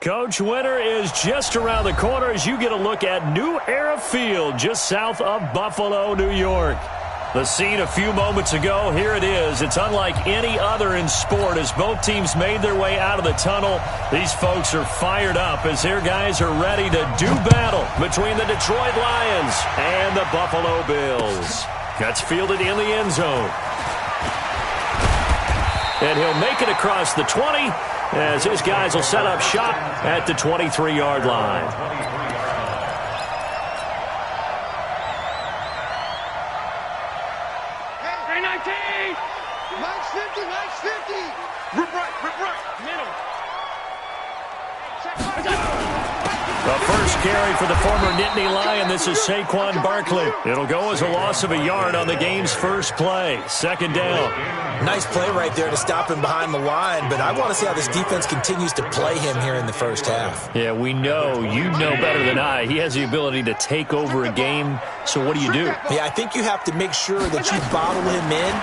Coach, winter is just around the corner as you get a look at New Era Field just south of Buffalo, New York. The scene a few moments ago, here it is. It's unlike any other in sport as both teams made their way out of the tunnel. These folks are fired up as their guys are ready to do battle between the Detroit Lions and the Buffalo Bills. That's fielded in the end zone. And he'll make it across the 20 as his guys will set up shop at the 23-yard line. Hey, 19! Max 50, Max 50! Rip right, middle. The first carry for the former Nittany Lion. This is Saquon Barkley. It'll go as a loss of a yard on the game's first play. Second down. Nice play right there to stop him behind the line, but I want to see how this defense continues to play him here in the first half. Yeah, we know. You know better than I. He has the ability to take over a game, so what do you do? Yeah, I think you have to make sure that you bottle him in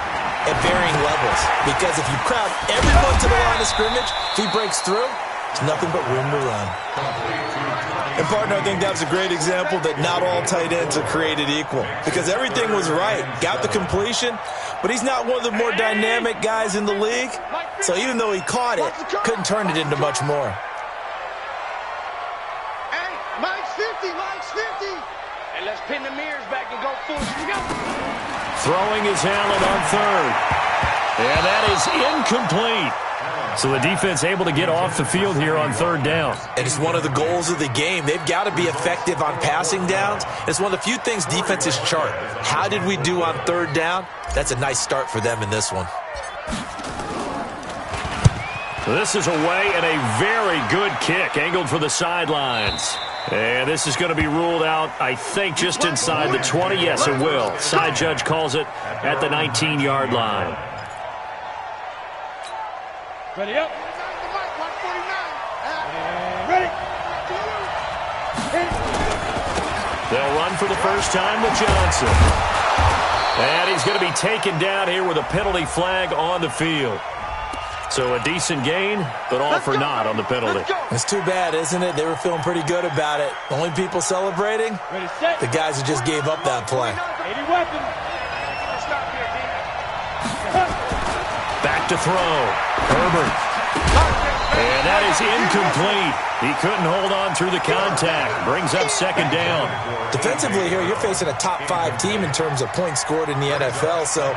at varying levels, because if you crowd everyone to the line of scrimmage, if he breaks through, there's nothing but room to run. And, partner, I think that was a great example that not all tight ends are created equal, because everything was right. Got the completion, but he's not one of the more dynamic guys in the league. So even though he caught it, couldn't turn it into much more. Hey, Mike's 50, Mike's 50. And let's pin the mirrors back and go full. Throwing is Allen on third. And that is incomplete. So the defense able to get off the field here on third down. And it's one of the goals of the game. They've got to be effective on passing downs. It's one of the few things defenses chart. How did we do on third down? That's a nice start for them in this one. This is away and a very good kick angled for the sidelines. And this is going to be ruled out, I think, just inside the 20. Yes, it will. Side judge calls it at the 19-yard line. Ready up. Ready. They'll run for the first time with Johnson. And he's going to be taken down here with a penalty flag on the field. So a decent gain, but all for naught on the penalty. It's too bad, isn't it? They were feeling pretty good about it. Only people celebrating, the guys who just gave up that play. Back to throw. Herbert. And that is incomplete. He couldn't hold on through the contact. Brings up second down. Defensively here, you're facing a top-5 team in terms of points scored in the NFL. So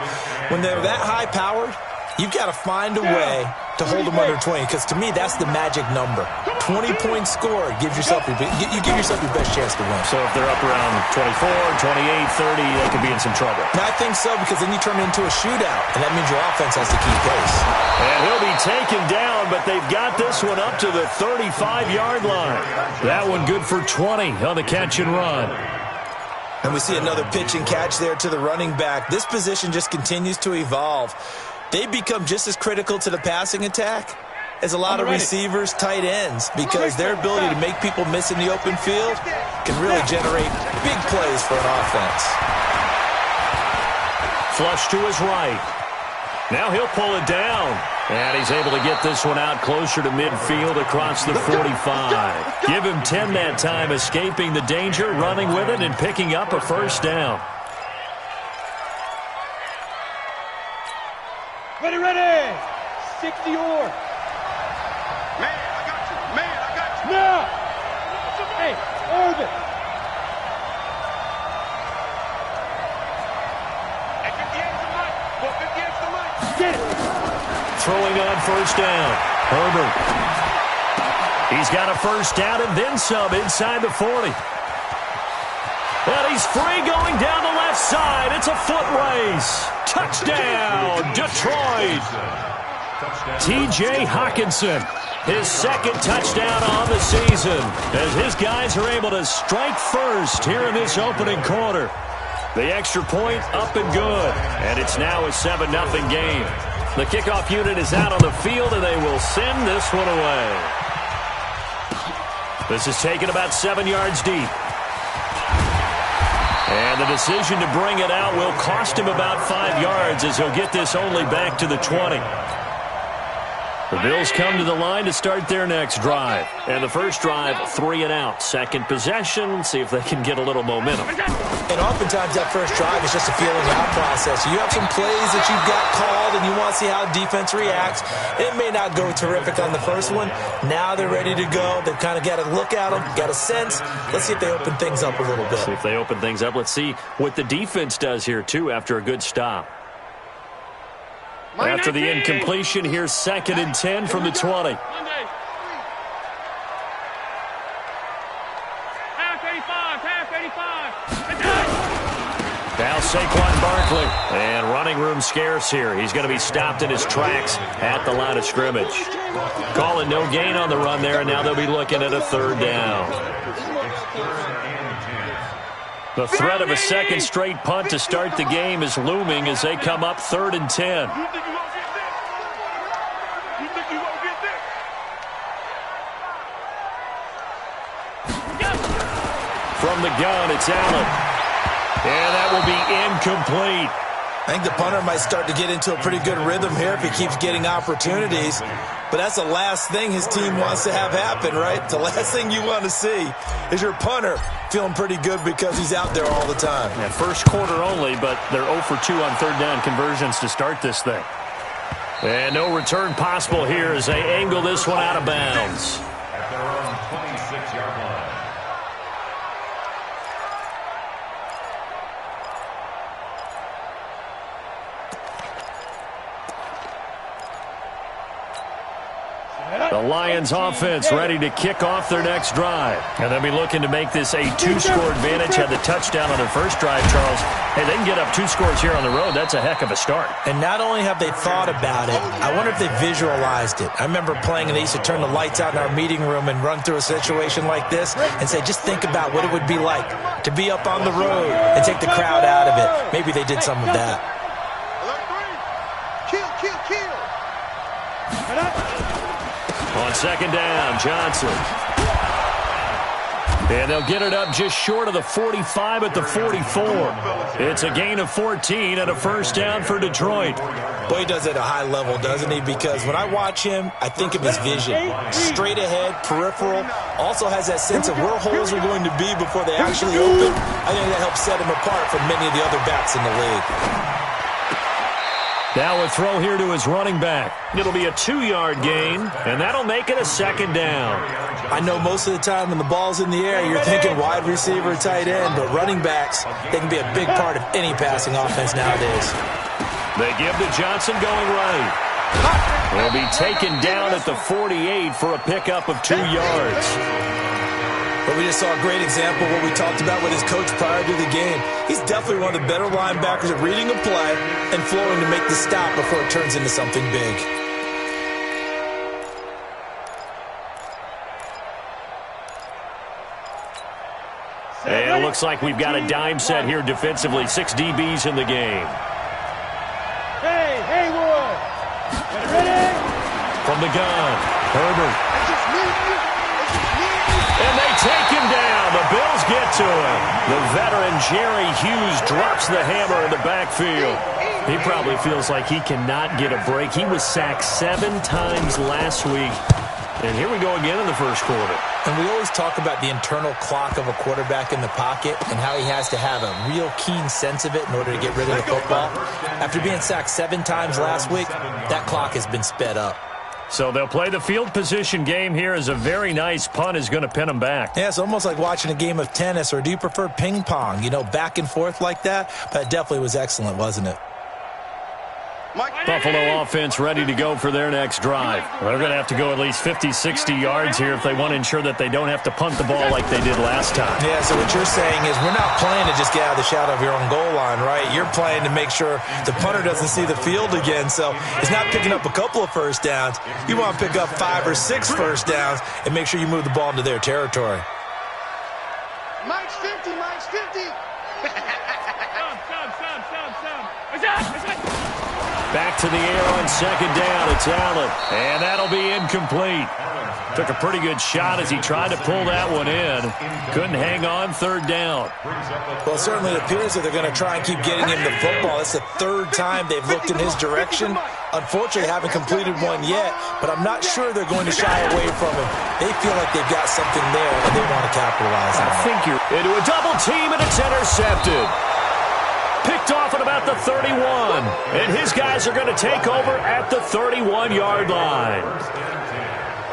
when they're that high-powered, you've got to find a way to hold them under 20, because to me, that's the magic number. 20 points scored gives yourself you give yourself your best chance to win. So if they're up around 24, 28, 30, they could be in some trouble. And I think so, because then you turn it into a shootout, and that means your offense has to keep pace. And he'll be taken down, but they've got this one up to the 35-yard line. That one good for 20 on the catch and run. And we see another pitch and catch there to the running back. This position just continues to evolve. They become just as critical to the passing attack as a lot of receivers, tight ends, because their ability to make people miss in the open field can really generate big plays for an offense. Flush to his right. Now he'll pull it down. And he's able to get this one out closer to midfield across the 45. Give him 10 that time, escaping the danger, running with it, and picking up a first down. Ready, ready. 60 or. Man, I got you. Man, I got you. Now. Hey, orbit. Hey, 58's the mic. Well, 58's the mic. Get it. Throwing on first down. Herbert. He's got a first down and then some inside the 40. And he's free going down the left side. It's a foot race. Touchdown, Detroit. T.J. Hockenson, his second touchdown on the season, as his guys are able to strike first here in this opening quarter. The extra point up and good, and it's now a 7-0 game. The kickoff unit is out on the field, and they will send this one away. This is taken about 7 yards deep. And the decision to bring it out will cost him about 5 yards, as he'll get this only back to the 20. The Bills come to the line to start their next drive. And the first drive, 3 and out. Second possession, see if they can get a little momentum. And oftentimes that first drive is just a feeling out process. You have some plays that you've got called and you want to see how defense reacts. It may not go terrific on the first one. Now they're ready to go. They've kind of got to look at them, got a sense. Let's see if they open things up a little bit. See if they open things up. Let's see what the defense does here, too, after a good stop. After the incompletion, here's 2nd and 10 from the 20. Now Saquon Barkley, and running room scarce here. He's going to be stopped in his tracks at the line of scrimmage. Calling no gain on the run there, and now they'll be looking at a 3rd down. The threat of a second straight punt to start the game is looming as they come up 3rd and 10. From the gun, it's Allen. And that will be incomplete. I think the punter might start to get into a pretty good rhythm here if he keeps getting opportunities. But that's the last thing his team wants to have happen, right? The last thing you want to see is your punter feeling pretty good because he's out there all the time. Yeah, first quarter only, but they're 0 for 2 on 3rd down conversions to start this thing. And no return possible here as they angle this one out of bounds. At their own 26-yard line. The Lions offense ready to kick off their next drive. And they'll be looking to make this a 2-score advantage. Had the touchdown on their first drive, Charles. Hey, they can get up 2 scores here on the road. That's a heck of a start. And not only have they thought about it, I wonder if they visualized it. I remember playing and they used to turn the lights out in our meeting room and run through a situation like this and say, just think about what it would be like to be up on the road and take the crowd out of it. Maybe they did some of that. On 2nd down, Johnson. And they'll get it up just short of the 45 at the 44. It's a gain of 14 and a 1st down for Detroit. Boy, he does it at a high level, doesn't he? Because when I watch him, I think of his vision. Straight ahead, peripheral. Also has that sense of where holes are going to be before they actually open. I think that helps set him apart from many of the other backs in the league. Now a throw here to his running back. It'll be a 2-yard gain, and that'll make it a 2nd down. I know most of the time when the ball's in the air, you're thinking wide receiver, tight end, but running backs, they can be a big part of any passing offense nowadays. They give to Johnson going right. He'll be taken down at the 48 for a pickup of 2 yards. But we just saw a great example of what we talked about with his coach prior to the game. He's definitely one of the better linebackers at reading a play and flowing to make the stop before it turns into something big. And it looks like we've got a dime set here defensively. 6 DBs in the game. Hey, Haywood! Ready? From the gun, Herbert. And they take him down. The Bills get to him. The veteran Jerry Hughes drops the hammer in the backfield. He probably feels like he cannot get a break. He was sacked 7 times last week. And here we go again in the first quarter. And we always talk about the internal clock of a quarterback in the pocket and how he has to have a real keen sense of it in order to get rid of the football. After being sacked 7 times last week, that clock has been sped up. So they'll play the field position game here as a very nice punt is going to pin them back. Yeah, it's almost like watching a game of tennis, or do you prefer ping pong? You know, back and forth like that? But it definitely was excellent, wasn't it? Buffalo offense ready to go for their next drive. They're going to have to go at least 50, 60 yards here if they want to ensure that they don't have to punt the ball like they did last time. Yeah, so what you're saying is we're not playing to just get out of the shadow of your own goal line, right? You're playing to make sure the punter doesn't see the field again. So it's not picking up a couple of first downs. You want to pick up 5 or 6 first downs and make sure you move the ball into their territory. Mike's 50, Mike's 50. Back to the air on second down. It's Allen. And that'll be incomplete. Took a pretty good shot as he tried to pull that one in. Couldn't hang on third down. Well, certainly it appears that they're going to try and keep getting him the football. It's the third time they've looked in his direction. Unfortunately, haven't completed one yet, but I'm not sure they're going to shy away from him. They feel like they've got something there, and they want to capitalize on it. I think you're into a double team, and it's intercepted. Picked off at about the 31, and his guys are going to take over at the 31-yard line.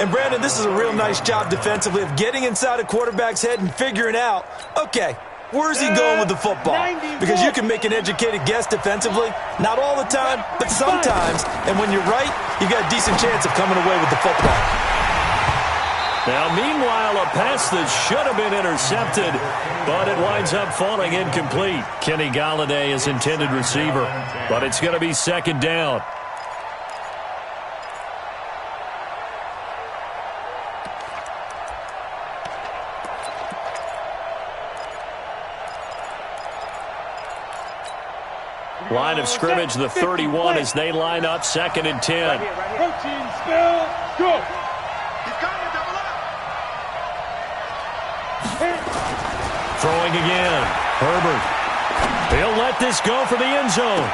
And, Brandon, this is a real nice job defensively of getting inside a quarterback's head and figuring out, okay, where's he going with the football? Because you can make an educated guess defensively. Not all the time, but sometimes. And when you're right, you got a decent chance of coming away with the football. Now, meanwhile, a pass that should have been intercepted, but it winds up falling incomplete. Kenny Golladay is intended receiver, but it's going to be second down. Line of scrimmage, the 31, as they line up, second and 10. Protein, spell, go. Throwing again. Herbert. He'll let this go for the end zone.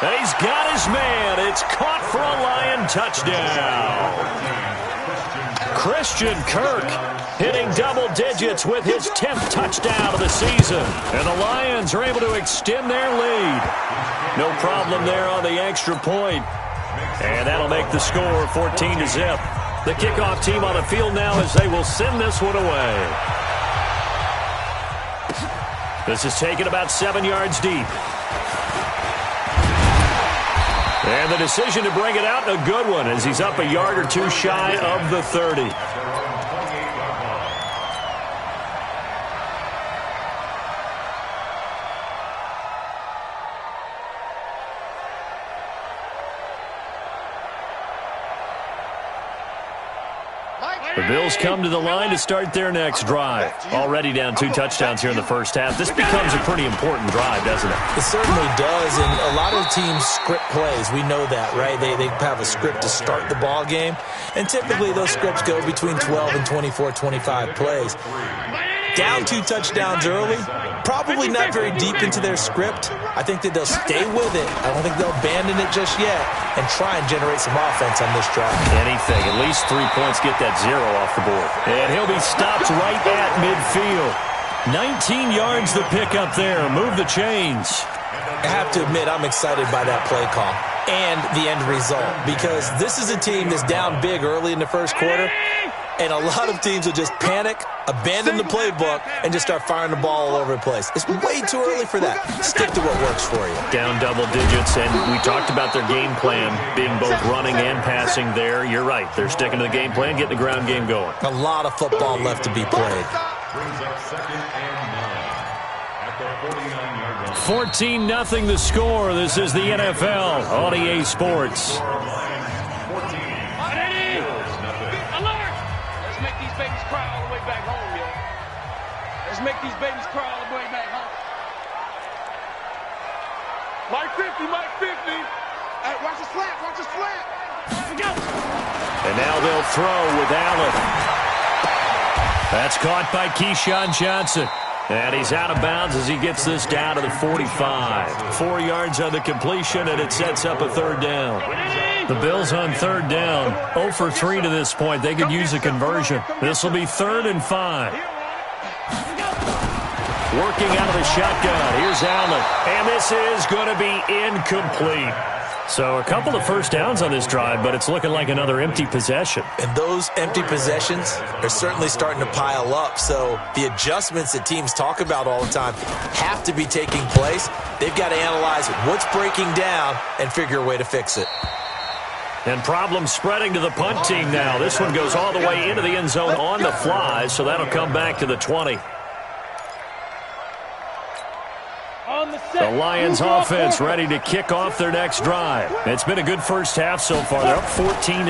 And he's got his man. It's caught for a Lion touchdown. Christian Kirk hitting double digits with his 10th touchdown of the season. And the Lions are able to extend their lead. No problem there on the extra point. And that'll make the score 14-0. The kickoff team on the field now as they will send this one away. This is taken about 7 yards deep. And the decision to bring it out, a good one, as he's up a yard or two shy of the 30. The Bills come to the line to start their next drive. Already down 2 touchdowns here in the first half. This becomes a pretty important drive, doesn't it? It certainly does, and a lot of teams script plays. We know that, right? They have a script to start the ball game, and typically those scripts go between 12 and 24, 25 plays. Down 2 touchdowns early, probably not very deep into their script. I think that they'll stay with it. I don't think they'll abandon it just yet and try and generate some offense on this drive. Anything. At least 3 points, get that 0 off the board. And he'll be stopped right at midfield. 19 yards the pick up there. Move the chains. I have to admit, I'm excited by that play call and the end result, because this is a team that's down big early in the first quarter, and a lot of teams will just panic, abandon the playbook, and just start firing the ball all over the place. It's way too early for that. Stick to what works for you. Down double digits, and we talked about their game plan being both running and passing there. You're right. They're sticking to the game plan, getting the ground game going. A lot of football left to be played. Brings up second and 9 at the 49-yard line. 14-0 the score. This is the NFL on EA Sports. Make these babies cry all the way back home. Mike 50, Mike 50. Hey, watch the slant, watch the slant. Here we go. And now they'll throw with Allen. That's caught by Keyshawn Johnson. And he's out of bounds as he gets this down to the 45. 4 yards on the completion, and it sets up a third down. The Bills on third down. 0 for 3 to this point. They could use a conversion. This will be 3rd and 5. Working out of the shotgun. Here's Allen. And this is going to be incomplete. So a couple of first downs on this drive, but it's looking like another empty possession. And those empty possessions are certainly starting to pile up. So the adjustments that teams talk about all the time have to be taking place. They've got to analyze what's breaking down and figure a way to fix it. And problems spreading to the punt team now. This one goes all the way into the end zone on the fly, so that'll come back to the 20. The Lions offense ready to kick off their next drive. It's been a good first half so far. They're up 14-0.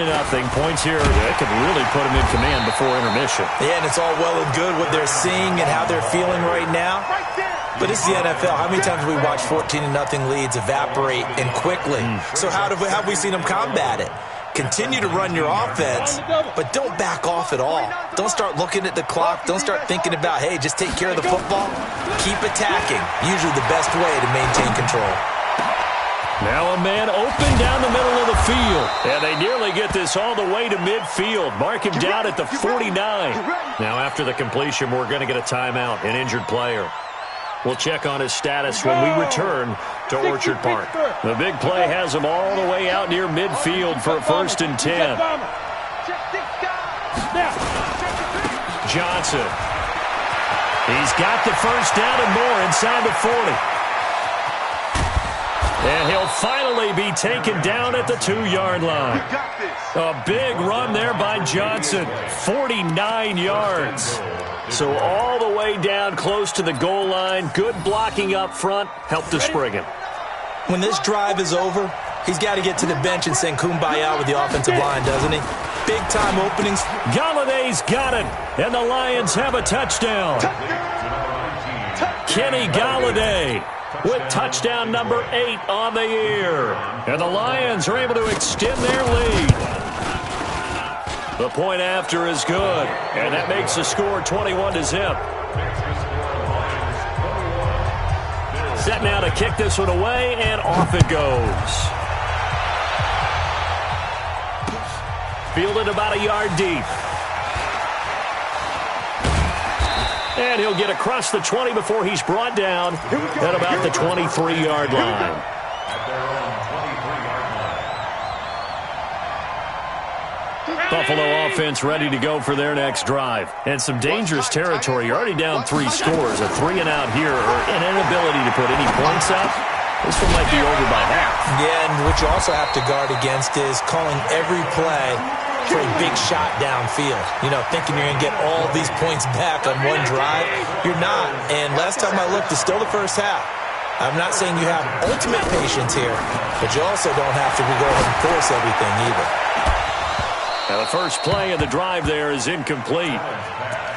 Points here that could really put them in command before intermission. Yeah, and it's all well and good what they're seeing and how they're feeling right now. But it's the NFL. How many times have we watched 14-0 leads evaporate and quickly? So how have we seen them combat it? continue to run your offense, but don't back off at all. Don't start looking at the clock. Don't start thinking about, hey, just take care of the football. Keep attacking. Usually the best way to maintain control. Now a man open down the middle of the field. And they nearly get this all the way to midfield. Mark him down at the 49. Now after the completion, we're going to get a timeout, an injured player. We'll check on his status when we return to Orchard Park. The big play has him all the way out near midfield for a 1st and 10. Johnson. He's got the first down and more inside the 40. And he'll finally be taken down at the 2-yard line. A big run there by Johnson. 49 yards. So all the way down close to the goal line. Good blocking up front. Helped to spring him. When this drive is over, he's got to get to the bench and sing Kumbaya with the offensive line, doesn't he? Big-time openings. Galladay's got it. And the Lions have a touchdown. Kenny Galladay with touchdown number 8 on the year. And the Lions are able to extend their lead. The point after is good. And that makes the score 21-0. Set now to kick this one away, and off it goes. Fielded about a yard deep. And he'll get across the 20 before he's brought down at about the 23-yard line. Buffalo offense ready to go for their next drive. And some dangerous territory. You're already down 3 scores. A 3-and-out here, or an inability to put any points up. This one might be over by half. Yeah, and what you also have to guard against is calling every play for a big shot downfield. You know, thinking you're going to get all these points back on one drive. You're not. And last time I looked, it's still the first half. I'm not saying you have ultimate patience here, but you also don't have to go ahead and force everything either. Now the first play of the drive there is incomplete.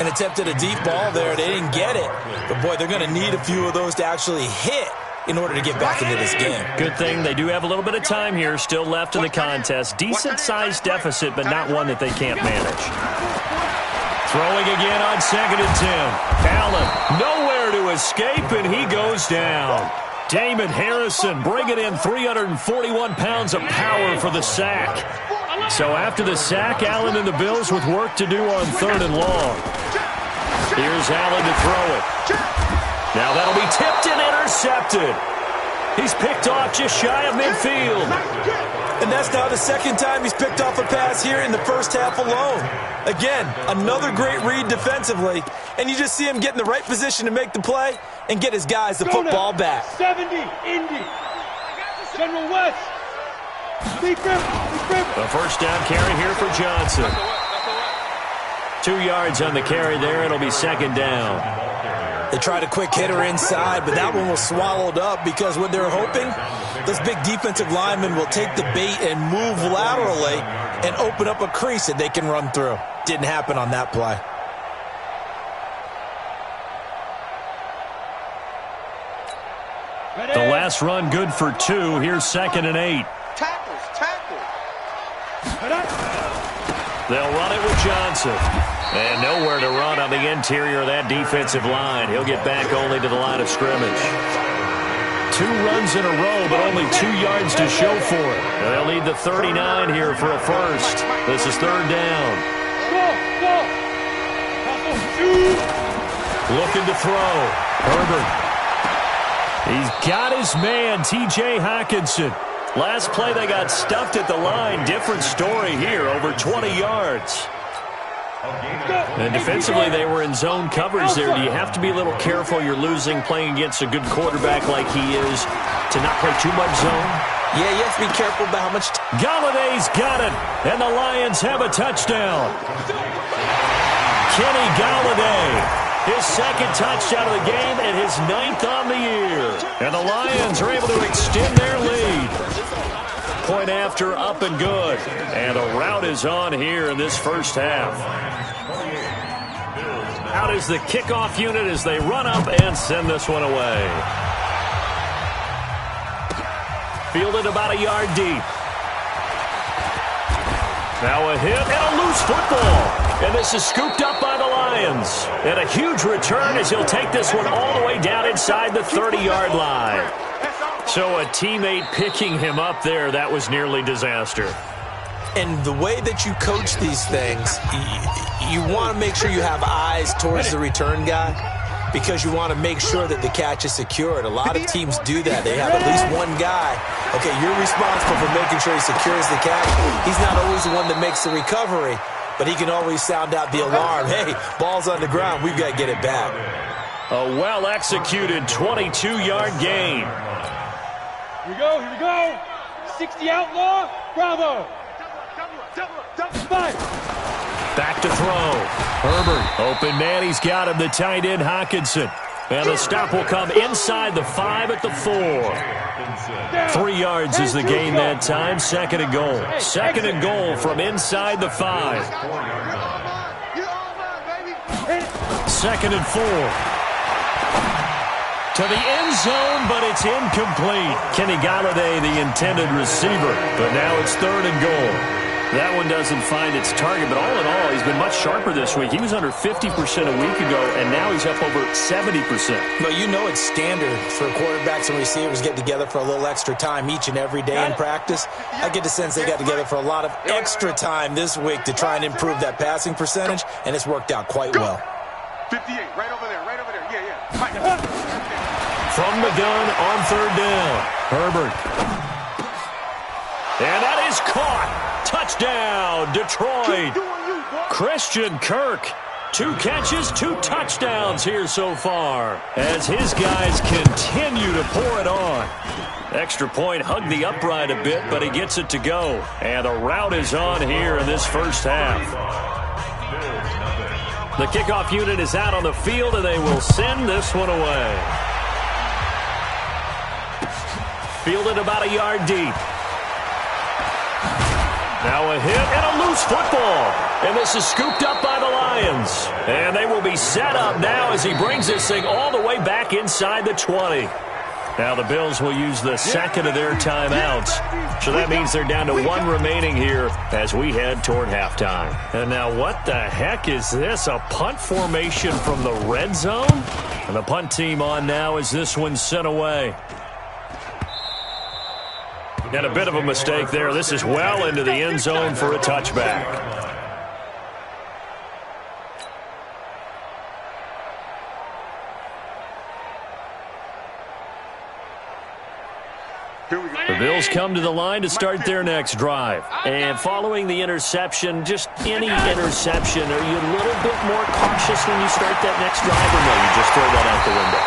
And attempted a deep ball there. They didn't get it. But, boy, they're going to need a few of those to actually hit in order to get back into this game. Good thing they do have a little bit of time here still left in the contest. Decent-sized deficit, but not one that they can't manage. Throwing again on 2nd and 10. Allen nowhere to escape, and he goes down. Damon Harrison bringing in 341 pounds of power for the sack. So after the sack, Allen and the Bills with work to do on 3rd and long. Here's Allen to throw it. Now that'll be tipped and intercepted. He's picked off just shy of midfield. And that's now the second time he's picked off a pass here in the first half alone. Again, another great read defensively. And you just see him get in the right position to make the play and get his guys the football back. 70, Indy. General West. A first down carry here for Johnson. 2 yards on the carry there. It'll be 2nd down. They tried a quick hitter inside, but that one was swallowed up because what they're hoping, this big defensive lineman will take the bait and move laterally and open up a crease that they can run through. Didn't happen on that play. The last run good for 2. Here's 2nd and 8. They'll run it with Johnson. And nowhere to run on the interior of that defensive line. He'll get back only to the line of scrimmage. 2 runs in a row, but only 2 yards to show for it. They'll need the 39 here for a first. This is 3rd down. Looking to throw. Herbert. He's got his man, T.J. Hockenson. Last play they got stuffed at the line. Different story here, over 20 yards. And defensively, they were in zone coverage there. Do you have to be a little careful? You're losing playing against a good quarterback like he is to not play too much zone? Yeah, you have to be careful about how much. Galladay's got it, and the Lions have a touchdown. Kenny Galladay, his 2nd touchdown of the game and his 9th on the year. And the Lions are able to extend their lead. Point after, up and good. And a rout is on here in this first half. Out is the kickoff unit as they run up and send this one away. Fielded about a yard deep. Now a hit and a loose football. And this is scooped up by the Lions. And a huge return as he'll take this one all the way down inside the 30-yard line. So a teammate picking him up there, that was nearly disaster. And the way that you coach these things, you want to make sure you have eyes towards the return guy because you want to make sure that the catch is secured. A lot of teams do that. They have at least one guy. Okay, you're responsible for making sure he secures the catch. He's not always the one that makes the recovery, but he can always sound out the alarm. Hey, ball's on the ground. We've got to get it back. A well-executed 22-yard gain. Here we go, here we go. 60 outlaw, Bravo. Back to throw. Herbert, open man, he's got him, the tight end Hockenson. And the stop will come inside the 5 at the 4. 3 yards is the gain that time, second and goal. Second and goal from inside the 5. Second and 4. To the end zone, but it's incomplete. Kenny Golladay, the intended receiver, but now it's third and goal. That one doesn't find its target, but all in all, he's been much sharper this week. He was under 50% a week ago, and now he's up over 70%. Well, you know it's standard for quarterbacks and receivers get together for a little extra time each and every day in practice. I get the sense they got together for a lot of extra time this week to try and improve that passing percentage, and it's worked out quite well. 58, right over there, yeah. From the gun on third down, Herbert. And that is caught. Touchdown, Detroit. Christian Kirk. 2 catches, 2 touchdowns here so far as his guys continue to pour it on. Extra point hugged the upright a bit, but he gets it to go. And the route is on here in this first half. The kickoff unit is out on the field, and they will send this one away. Fielded about a yard deep. Now a hit and a loose football. And this is scooped up by the Lions. And they will be set up now as he brings this thing all the way back inside the 20. Now the Bills will use the second of their timeouts. So that means they're down to 1 remaining here as we head toward halftime. And now what the heck is this? A punt formation from the red zone? And the punt team on now as this one's sent away. And a bit of a mistake there. This is well into the end zone for a touchback. The Bills come to the line to start their next drive. And following the interception, just any interception, are you a little bit more cautious when you start that next drive, or no, you just throw that out the window?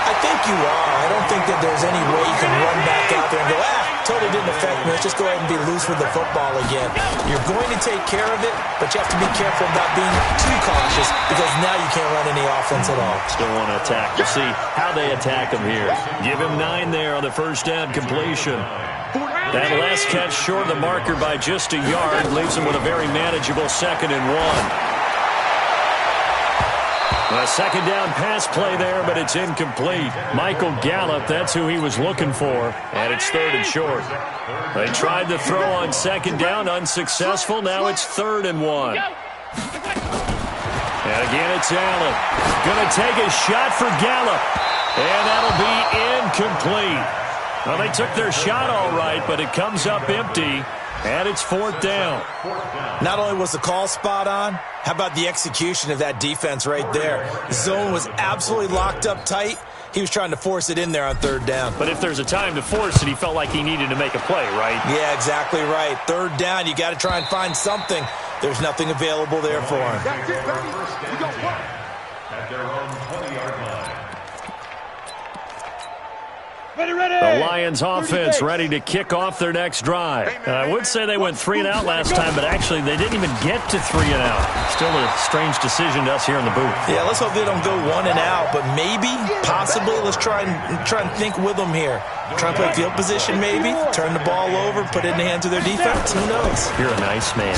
I think you are. I don't think that there's any way you can run back out there and go, totally didn't affect me. Let's just go ahead and be loose with the football again. You're going to take care of it, but you have to be careful about being too cautious because now you can't run any offense at all. Still want to attack. We'll see how they attack him here. Give him 9 there on the first down completion. That last catch short of the marker by just a yard leaves him with a very manageable 2nd and 1. A second down pass play there, but it's incomplete. Michael Gallup, that's who he was looking for, and it's 3rd and short. They tried to throw on 2nd down, unsuccessful. Now it's 3rd and 1. And again, it's Allen. Going to take a shot for Gallup, and that'll be incomplete. Well, they took their shot all right, but it comes up empty. And it's 4th down. Not only was the call spot on, how about the execution of that defense right there? The zone was absolutely locked up tight. He was trying to force it in there on 3rd down. But if there's a time to force it, he felt like he needed to make a play, right? Yeah, exactly right. 3rd down, you got to try and find something. There's nothing available there for him. That's it, baby. We go work. At their own 20-yard line. The Lions offense ready to kick off their next drive. I would say they went 3 and out last time, but actually they didn't even get to 3 and out. Still a strange decision to us here in the booth. Yeah, let's hope they don't go 1 and out, but maybe, possibly, let's try and think with them here. Try and play field position maybe, turn the ball over, put it in the hands of their defense. Who knows? You're a nice man.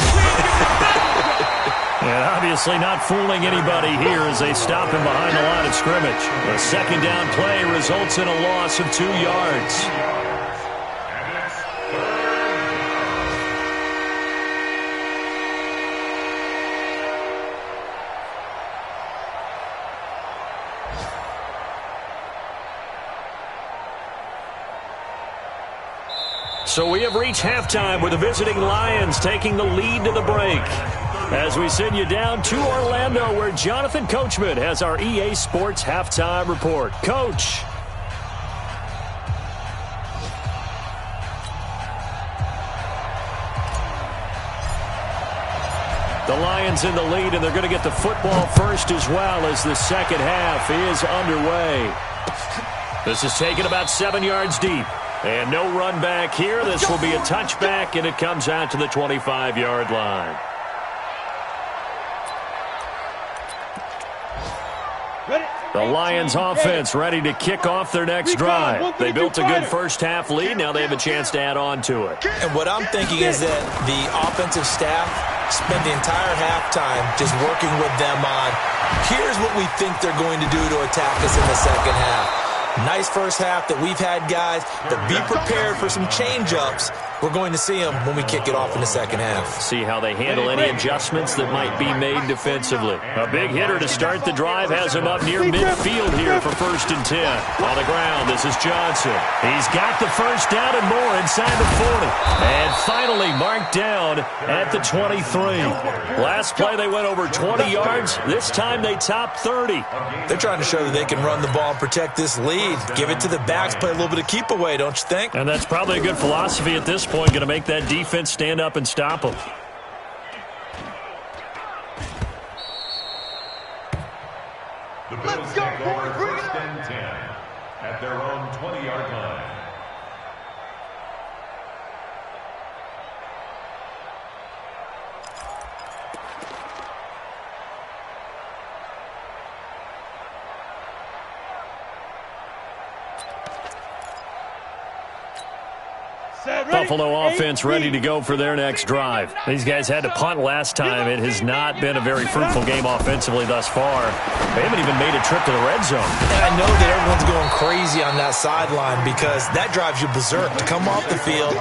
And obviously not fooling anybody here as they stop him behind the line of scrimmage. The second down play results in a loss of 2 yards. So we have reached halftime with the visiting Lions taking the lead to the break. As we send you down to Orlando, where Jonathan Coachman has our EA Sports Halftime Report. Coach. The Lions in the lead, and they're going to get the football first as well as the second half is underway. This is taken about 7 yards deep. And no run back here. This will be a touchback, and it comes out to the 25-yard line. The Lions offense ready to kick off their next drive. They built a good first-half lead. Now they have a chance to add on to it. And what I'm thinking is that the offensive staff spent the entire halftime just working with them on, here's what we think they're going to do to attack us in the second half. Nice first half that we've had, guys, but be prepared for some change-ups. We're going to see them when we kick it off in the second half. See how they handle any adjustments that might be made defensively. A big hitter to start the drive has him up near midfield here for 1st and 10. On the ground, this is Johnson. He's got the first down and more inside the 40. And finally marked down at the 23. Last play they went over 20 yards. This time they topped 30. They're trying to show that they can run the ball and protect this lead. Give it to the backs, play a little bit of keep away, don't you think? And that's probably a good philosophy at this point, going to make that defense stand up and stop them. The Bills take over 1st and 10 at their own 20-yard line. Buffalo offense ready to go for their next drive. These guys had to punt last time. It has not been a very fruitful game offensively thus far. They haven't even made a trip to the red zone. And I know that everyone's going crazy on that sideline because that drives you berserk to come off the field,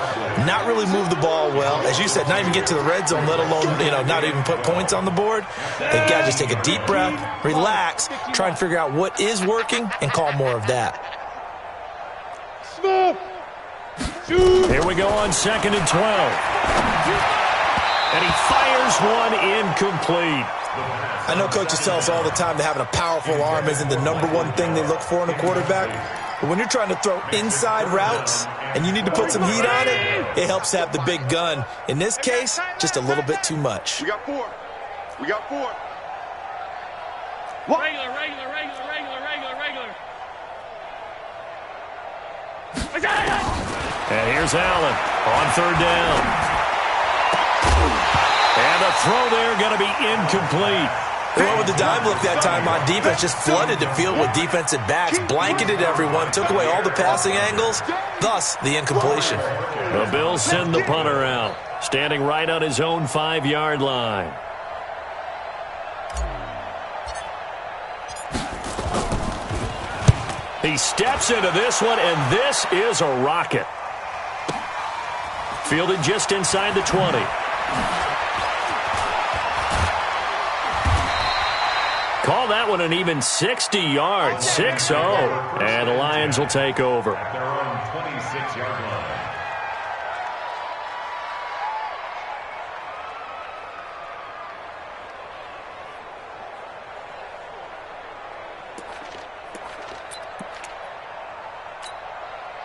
not really move the ball well. As you said, not even get to the red zone, let alone, not even put points on the board. They've got to just take a deep breath, relax, try and figure out what is working, and call more of that. Here we go on 2nd and 12. And he fires one incomplete. I know coaches tell us all the time that having a powerful arm isn't the number one thing they look for in a quarterback. But when you're trying to throw inside routes and you need to put some heat on it, it helps to have the big gun. In this case, just a little bit too much. We got 4. Regular. And here's Allen on 3rd down. And the throw there going to be incomplete. Well, with the dime look that time on defense, just flooded the field with defensive backs, blanketed everyone, took away all the passing angles, thus the incompletion. The Bills send the punter out, standing right on his own 5-yard line. He steps into this one, and this is a rocket. Fielded just inside the 20. Call that one an even 60 yards, 6-0. And the Lions will take over. At their own 26-yard line.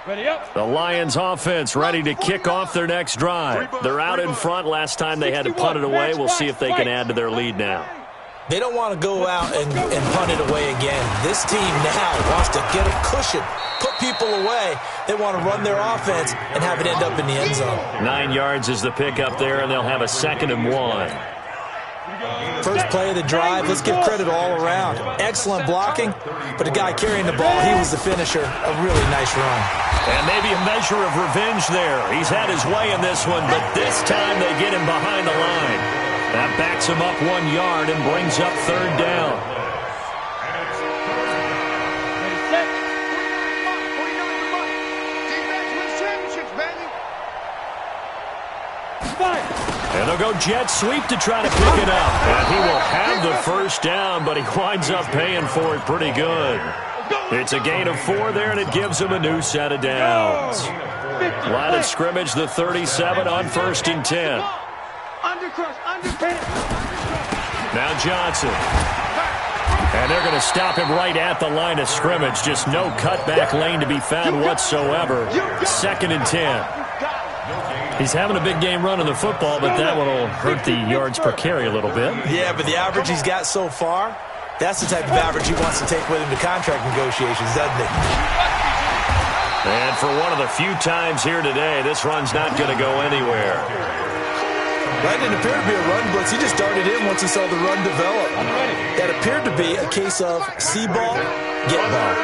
Ready up. The Lions offense ready to kick off their next drive. They're out in front. Last time they had to punt it away. We'll see if they can add to their lead now. They don't want to go out and punt it away again. This team now wants to get a cushion, put people away. They want to run their offense and have it end up in the end zone. 9 yards is the pickup there, and they'll have a 2nd and 1. First play of the drive, let's give credit all around. Excellent blocking, but the guy carrying the ball, he was the finisher. A really nice run. And maybe a measure of revenge there. He's had his way in this one, but this time they get him behind the line. That backs him up 1 yard and brings up 3rd down. And they'll go jet sweep to try to pick it up. And he will have the first down, but he winds up paying for it pretty good. It's a gain of 4 there, and it gives him a new set of downs. Line of scrimmage, the 37 on 1st and 10. Now Johnson. And they're going to stop him right at the line of scrimmage. Just no cutback lane to be found whatsoever. 2nd and 10. He's having a big game running the football, but that one will hurt the yards per carry a little bit. Yeah, but the average he's got so far, that's the type of average he wants to take with him to contract negotiations, doesn't he? And for one of the few times here today, this run's not going to go anywhere. That didn't appear to be a run blitz. He just darted in once he saw the run develop. That appeared to be a case of see ball, get ball.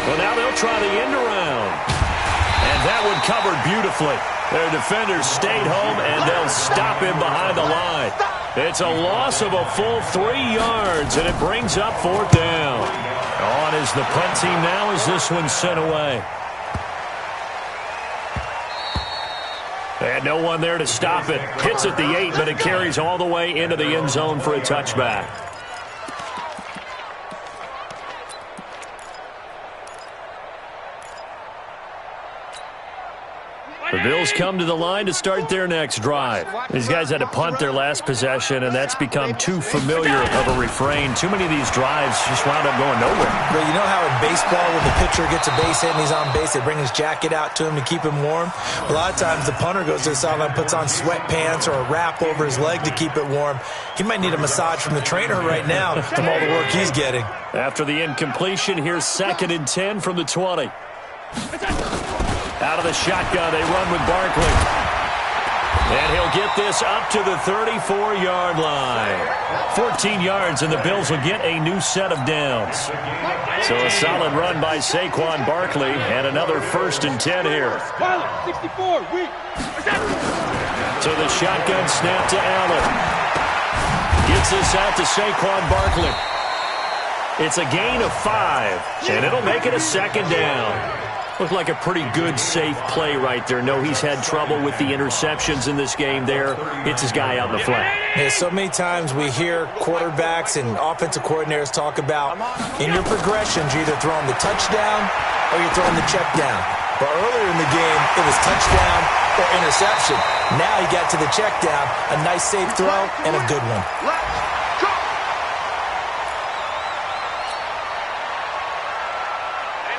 Well, now they'll try the end around. And that one covered beautifully. Their defenders stayed home, and they'll stop him behind the line. It's a loss of a full 3 yards, and it brings up 4th down. On is the punt team now as this one's sent away. And no one there to stop it. Hits at the 8, but it carries all the way into the end zone for a touchback. The Bills come to the line to start their next drive. These guys had to punt their last possession, and that's become too familiar of a refrain. Too many of these drives just wound up going nowhere. But you know how in baseball, when the pitcher gets a base hit and he's on base, they bring his jacket out to him to keep him warm? A lot of times the punter goes to the sideline, puts on sweatpants or a wrap over his leg to keep it warm. He might need a massage from the trainer right now from all the work he's getting. After the incompletion, here's 2nd and 10 from the 20. Out of the shotgun, they run with Barkley. And he'll get this up to the 34-yard line. 14 yards, and the Bills will get a new set of downs. So a solid run by Saquon Barkley, and another 1st and 10 here. 64, To the shotgun snap to Allen. Gets this out to Saquon Barkley. It's a gain of 5, and it'll make it a 2nd down. Looked like a pretty good, safe play right there. No, he's had trouble with the interceptions in this game there. Hits his guy out in the flat. Yeah, so many times we hear quarterbacks and offensive coordinators talk about in your progressions, you're either throwing the touchdown or you're throwing the check down. But earlier in the game, it was touchdown or interception. Now he got to the check down, a nice safe throw, and a good one.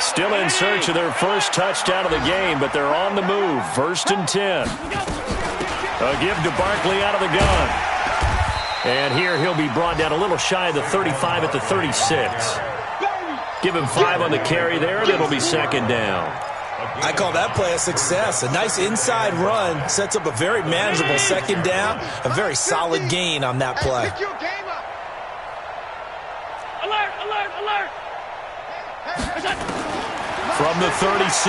Still in search of their first touchdown of the game, but they're on the move. 1st and 10. A give to Barkley out of the gun. And here he'll be brought down a little shy of the 35 at the 36. Give him 5 on the carry there, and it'll be 2nd down. I call that play a success. A nice inside run sets up a very manageable 2nd down. A very solid gain on that play. Alert, alert, alert. From the 36,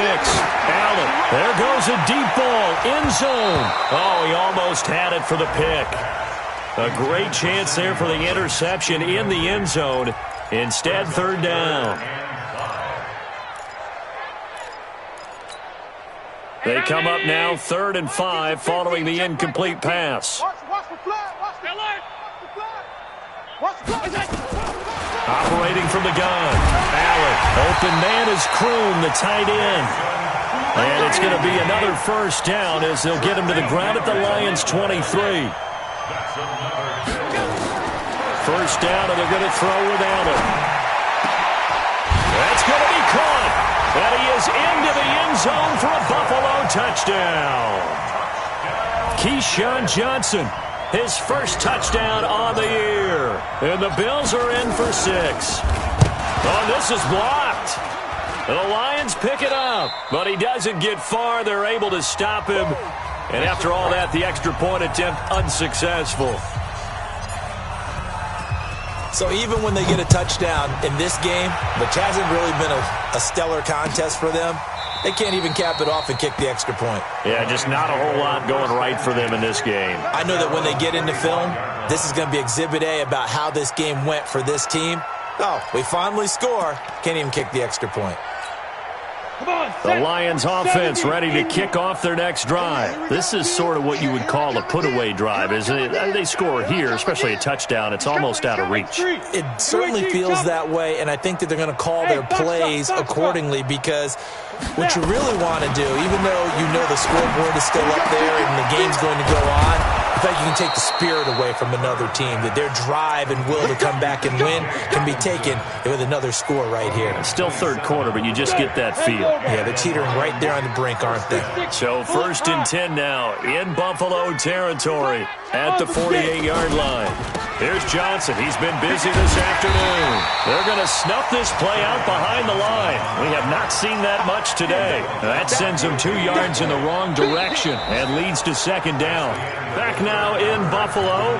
Allen. There goes a deep ball, end zone. Oh, he almost had it for the pick. A great chance there for the interception in the end zone. Instead, 3rd down. They come up now 3rd and 5 following the incomplete pass. Operating from the gun. Allen. Open man is Kroon, the tight end. And it's going to be another 1st down as they'll get him to the ground at the Lions' 23. 1st down, and they're going to throw with Allen. That's going to be caught. And he is into the end zone for a Buffalo touchdown. Keyshawn Johnson, his first touchdown on the year. And the Bills are in for 6. Oh, this is blocked. The Lions pick it up, but he doesn't get far. They're able to stop him. And after all that, the extra point attempt unsuccessful. So even when they get a touchdown in this game, which hasn't really been a stellar contest for them, they can't even cap it off and kick the extra point. Yeah, just not a whole lot going right for them in this game. I know that when they get into film, this is going to be Exhibit A about how this game went for this team. Oh, we finally score. Can't even kick the extra point. The Lions offense ready to kick off their next drive. This is sort of what you would call a put-away drive, isn't it? They score here, especially a touchdown. It's almost out of reach. It certainly feels that way, and I think that they're going to call their plays accordingly, because what you really want to do, even though you know the scoreboard is still up there and the game's going to go on, I think you can take the spirit away from another team, that their drive and will to come back and win can be taken with another score right here. Still third quarter, but you just get that feel. Yeah, they're teetering right there on the brink, aren't they? So 1st and 10 now in Buffalo territory at the 48-yard line. Here's Johnson. He's been busy this afternoon. They're going to snuff this play out behind the line. We have not seen that much today. That sends them 2 yards in the wrong direction and leads to 2nd down. Back now in Buffalo.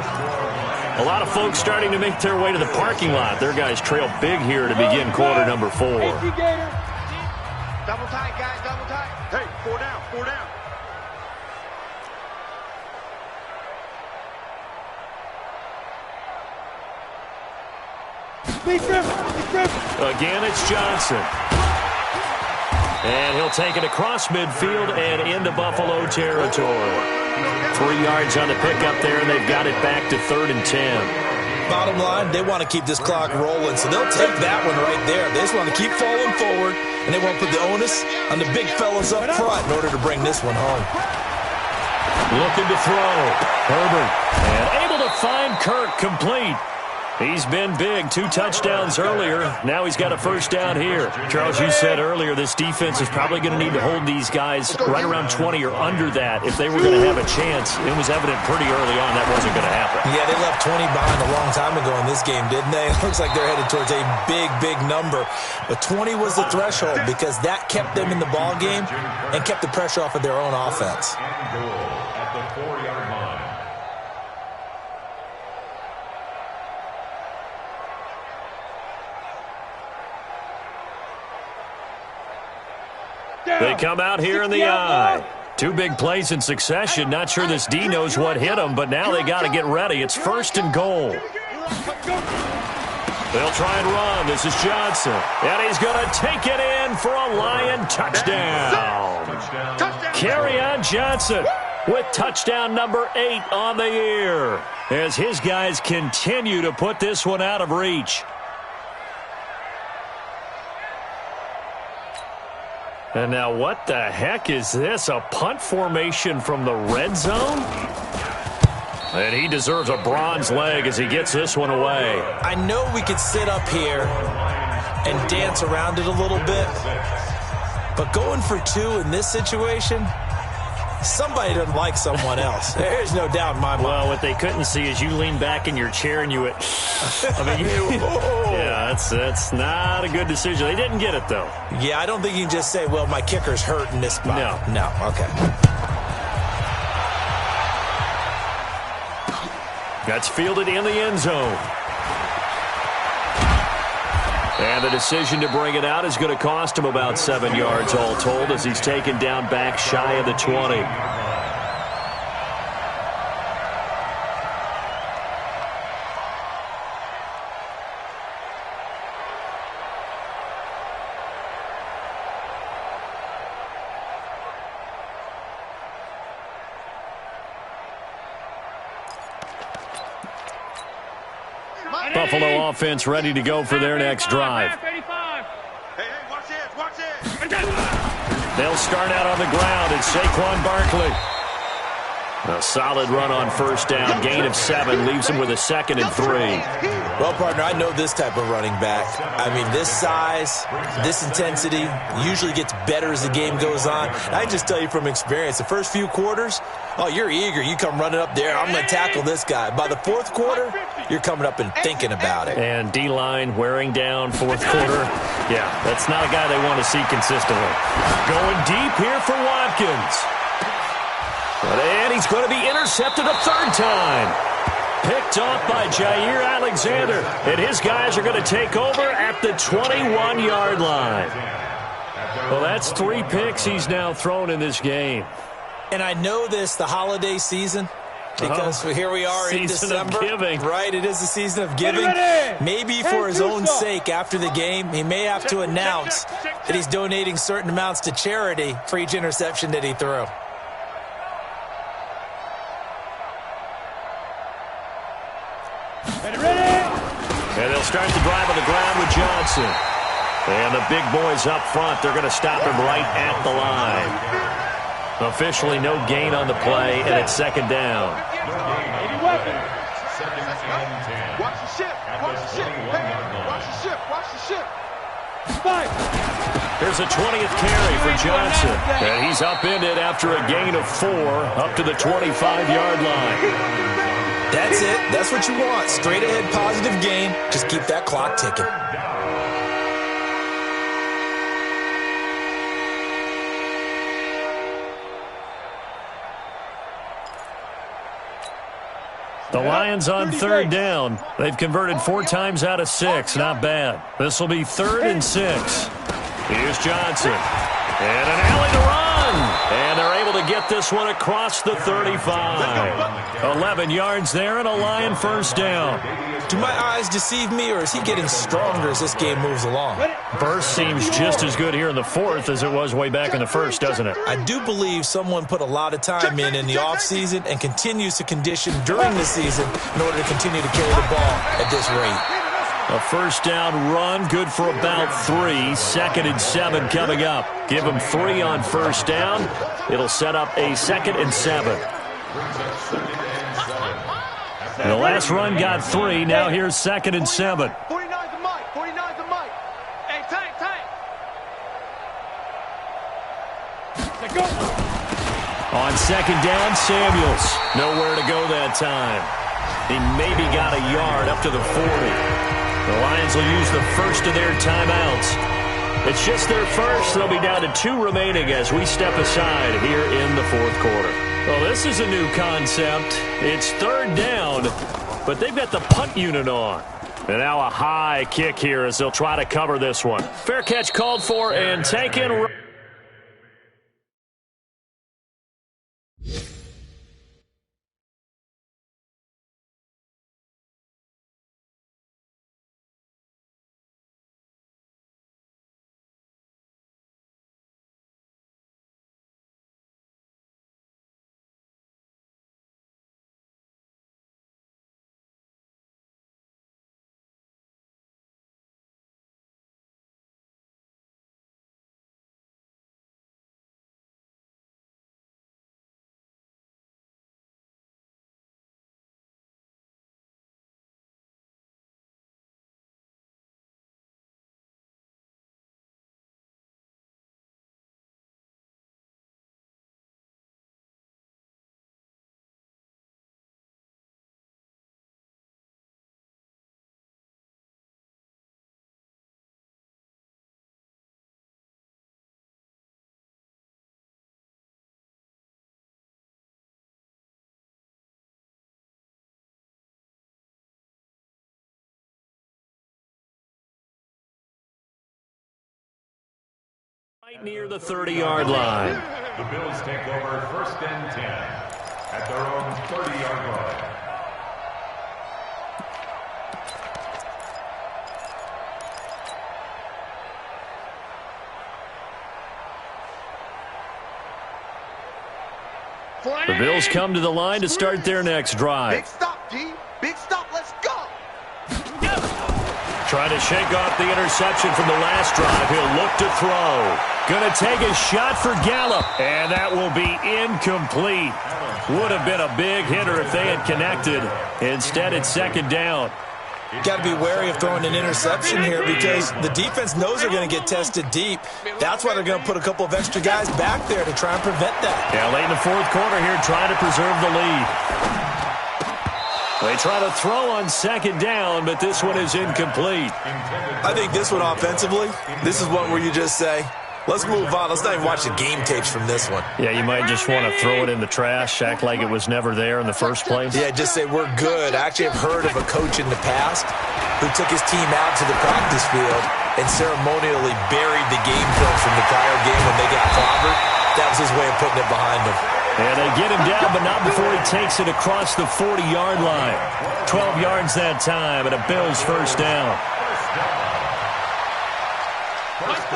A lot of folks starting to make their way to the parking lot. Their guys trail big here to begin quarter number 4. Double tight, guys, double tight. Hey, 4 down, 4 down. Again, it's Johnson. And he'll take it across midfield and into Buffalo territory. 3 yards on the pickup there, and they've got it back to 3rd and 10. Bottom line, they want to keep this clock rolling, so they'll take that one right there. They just want to keep falling forward, and they won't put the onus on the big fellas up front in order to bring this one home. Looking to throw. Herbert. And able to find Kirk complete. He's been big. 2 touchdowns earlier. Now he's got a 1st down here. Charles, you said earlier this defense is probably going to need to hold these guys right around 20 or under that if they were going to have a chance. It was evident pretty early on that wasn't going to happen. Yeah, they left 20 behind a long time ago in this game, didn't they? It looks like they're headed towards a big, big number. But 20 was the threshold because that kept them in the ball game and kept the pressure off of their own offense. At the 4-yard line. They come out here in the I. 2 big plays in succession. Not sure this D knows what hit them, but now they got to get ready. It's 1st and goal. They'll try and run. This is Johnson. And he's going to take it in for a Lion touchdown. Kerryon Johnson with touchdown number 8 on the year as his guys continue to put this one out of reach. And now what the heck is this? A punt formation from the red zone? And he deserves a bronze leg as he gets this one away. I know we could sit up here and dance around it a little bit, but going for 2 in this situation, somebody doesn't like someone else. There's no doubt in my mind. Well, what they couldn't see is you lean back in your chair and you went, yeah, that's not a good decision. They didn't get it, though. Yeah, I don't think you can just say, well, my kicker's hurt in this spot. No. No, okay. That's fielded in the end zone. And the decision to bring it out is going to cost him about 7 yards all told as he's taken down back shy of the 20. Buffalo offense ready to go for their next drive. Hey, watch this, watch this. They'll start out on the ground. It's Saquon Barkley. A solid run on 1st down. Gain of 7 leaves him with a 2nd and 3. Well, partner, I know this type of running back. I mean, this size, this intensity usually gets better as the game goes on. I just tell you from experience, the first few quarters, oh, you're eager. You come running up there. I'm going to tackle this guy. By the 4th quarter, you're coming up and thinking about it. And D-line wearing down 4th quarter. Yeah, that's not a guy they want to see consistently. Going deep here for Watkins. And he's going to be intercepted a 3rd time. Picked off by Jair Alexander. And his guys are going to take over at the 21-yard line. Well, that's 3 picks he's now thrown in this game. And I know this, the holiday season, because here we are in December. Season of giving. Right, it is the season of giving. Maybe for his own sake after the game, he may have to announce that he's donating certain amounts to charity for each interception that he threw. And they'll start the drive on the ground with Johnson. And the big boys up front, they're going to stop him right at the line. Officially no gain on the play, and it's second down. Watch the ship. Watch the ship. Watch the ship. Watch the ship. Here's a 20th carry for Johnson. And he's upended after a gain of 4 up to the 25-yard line. That's it. That's what you want. Straight ahead positive gain. Just keep that clock ticking. The Lions on third down. They've converted 4 times out of 6. Not bad. This will be 3rd and 6. Here's Johnson. And an alley to run. And they're able to get this one across the 35. 11 yards there and a Lion first down. Do my eyes deceive me, or is he getting stronger as this game moves along? Burst seems just as good here in the 4th as it was way back in the 1st, doesn't it? I do believe someone put a lot of time in the offseason and continues to condition during the season in order to continue to carry the ball at this rate. A first down run, good for about 3. 2nd and 7 coming up. Give them 3 on first down. It'll set up a 2nd and 7. And the last run got 3. Now here's 2nd and 7. 49's the mic. 49's the mic. Hey, tank. Let's go. On 2nd down, Samuels. Nowhere to go that time. He maybe got a yard up to the 40. The Lions will use the first of their timeouts. It's just their first. They'll be down to 2 remaining as we step aside here in the 4th quarter. Well, this is a new concept. It's 3rd down, but they've got the punt unit on. And now a high kick here as they'll try to cover this one. Fair catch called for and taken. Right near the 30-yard line. The Bills take over 1st and 10 at their own 30-yard line. The Bills come to the line to start their next drive. Big stop, D. Big stop. Let's go. Trying to shake off the interception from the last drive. He'll look to throw. Going to take a shot for Gallup. And that will be incomplete. Would have been a big hitter if they had connected. Instead, it's 2nd down. Got to be wary of throwing an interception here because the defense knows they're going to get tested deep. That's why they're going to put a couple of extra guys back there to try and prevent that. Yeah, late in the 4th quarter here, trying to preserve the lead. They try to throw on 2nd down, but this one is incomplete. I think this one offensively, this is one where you just say, let's move on. Let's not even watch the game tapes from this one. Yeah, you might just want to throw it in the trash, act like it was never there in the first place. Yeah, just say we're good. I actually have heard of a coach in the past who took his team out to the practice field and ceremonially buried the game film from the prior game when they got clobbered. That was his way of putting it behind them. And they get him down, but not before he takes it across the 40-yard line. 12 yards that time, and a Bills first down.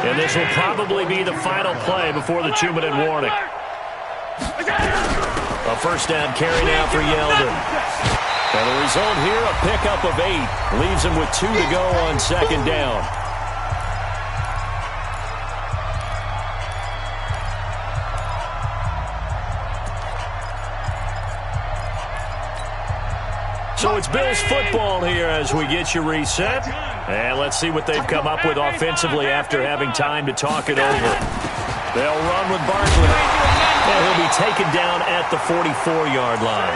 And this will probably be the final play before the 2-minute warning. A first down carry now for Yeldon. And the result here, a pickup of 8. Leaves him with 2 to go on second down. So it's Bills football here as we get you reset. And let's see what they've come up with offensively after having time to talk it over. They'll run with Barkley. And he'll be taken down at the 44-yard line.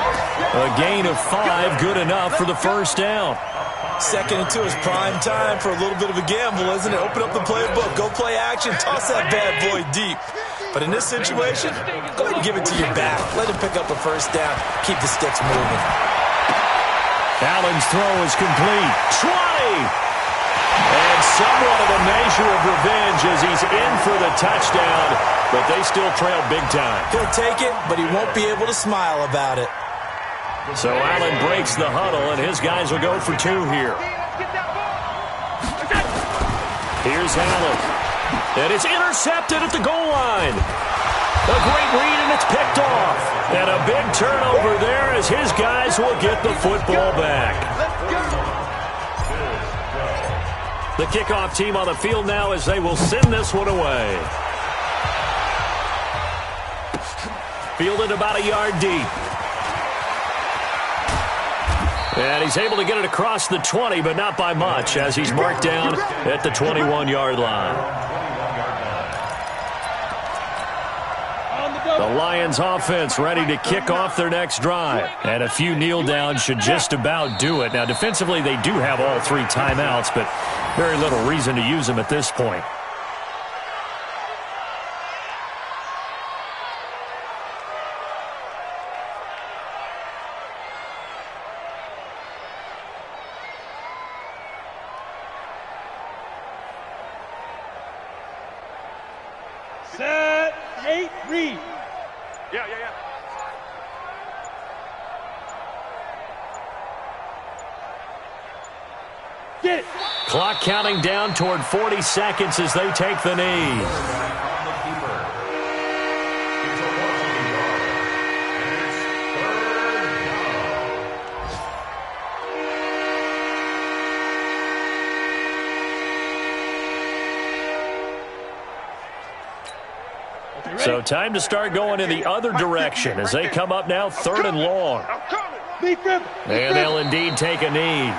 A gain of 5, good enough for the first down. Second and 2 is prime time for a little bit of a gamble, isn't it? Open up the playbook, go play action, toss that bad boy deep. But in this situation, go ahead and give it to your back. Let him pick up a first down. Keep the sticks moving. Allen's throw is complete. 20! And somewhat of a measure of revenge as he's in for the touchdown, but they still trail big time. He'll take it, but he won't be able to smile about it. So Allen breaks the huddle, and his guys will go for 2 here. Here's Allen. And it's intercepted at the goal line. A great read, and it's picked off. And a big turnover there as his guys will get the football back. The kickoff team on the field now as they will send this one away. Fielded about a yard deep. And he's able to get it across the 20, but not by much as he's marked down at the 21-yard line. The Lions offense ready to kick off their next drive. And a few kneel downs should just about do it. Now, defensively, they do have all 3 timeouts, but very little reason to use them at this point. Set, 8, read. Yeah. Get it. Clock counting down toward 40 seconds as they take the knee. So time to start going in the other direction as they come up now 3rd and long. And they'll indeed take a knee.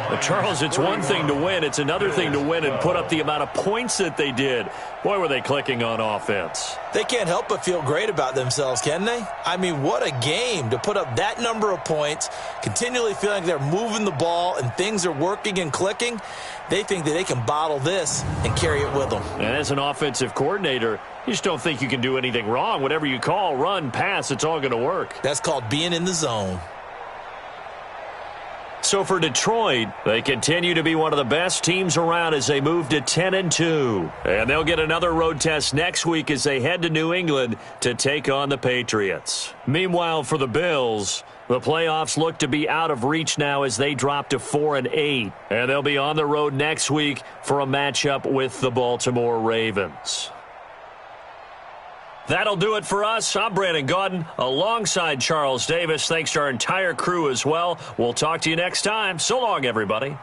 But Charles, it's one thing to win. It's another thing to win and put up the amount of points that they did. Boy, were they clicking on offense. They can't help but feel great about themselves, can they? I mean, what a game to put up that number of points, continually feeling like they're moving the ball and things are working and clicking. They think that they can bottle this and carry it with them. And as an offensive coordinator, you just don't think you can do anything wrong. Whatever you call, run, pass, it's all going to work. That's called being in the zone. So for Detroit, they continue to be one of the best teams around as they move to 10-2. And they'll get another road test next week as they head to New England to take on the Patriots. Meanwhile, for the Bills, the playoffs look to be out of reach now as they drop to 4-8. And they'll be on the road next week for a matchup with the Baltimore Ravens. That'll do it for us. I'm Brandon Gaudin alongside Charles Davis. Thanks to our entire crew as well. We'll talk to you next time. So long, everybody.